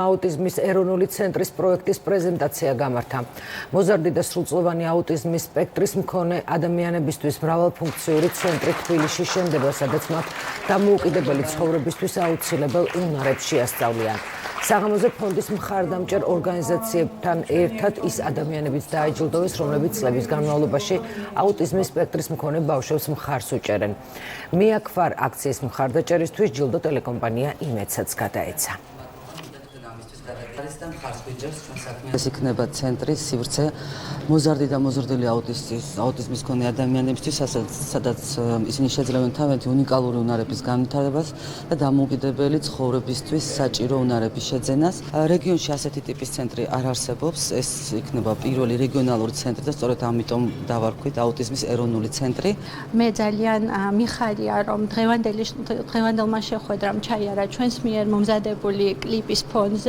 აუტიზმის ეროვნული ცენტრის პროექტის პრეზენტაცია გამართა. მოზარდი და სრულწლოვანი აუტიზმის სპექტრის მქონე ადამიანებისთვის მრავალფუნქციური ცენტრი თბილისში შენდება, სადაც მათ დამოუკიდებელი ცხოვრებისთვის აუცილებელ უნარებს შეასწავლიან. საღამოზე ფონდის მხარდამჭერ ორგანიზაციებთან ერთად ის ადამიანებიც დააჯილდოვეს, რომლებიც წლების განმავლობაში აუტიზმის სპექტრის მქონე ბავშვებს მხარს უჭერენ. მიაქვარ აქციის მხარდაჭერისთვის ჯილდო ტელეკომპანია იმედსაც გადაეცა. ეს იქნება ცენტრის სივრცე მოზარდი და მოზრდილი აუტიზმის მქონე ადამიანებისთვის, სადაც ისინი შეძლებენ თავიანთი უნიკალური უნარების განვითარებას და დამოუკიდებელი ცხოვრებისთვის საჭირო უნარების შეძენას. რეგიონში ასეთი ტიპის ცენტრი არ არსებობს. ეს იქნება პირველი რეგიონალური ცენტრი და სწორედ ამიტომ დავარქვით აუტიზმის ეროვნული ცენტრი. მე ძალიან მიხარია, რომ დღევანდელმა შეხვედრამ ჩაიარა ჩვენს მიერ მომზადებული კლიპის ფონზე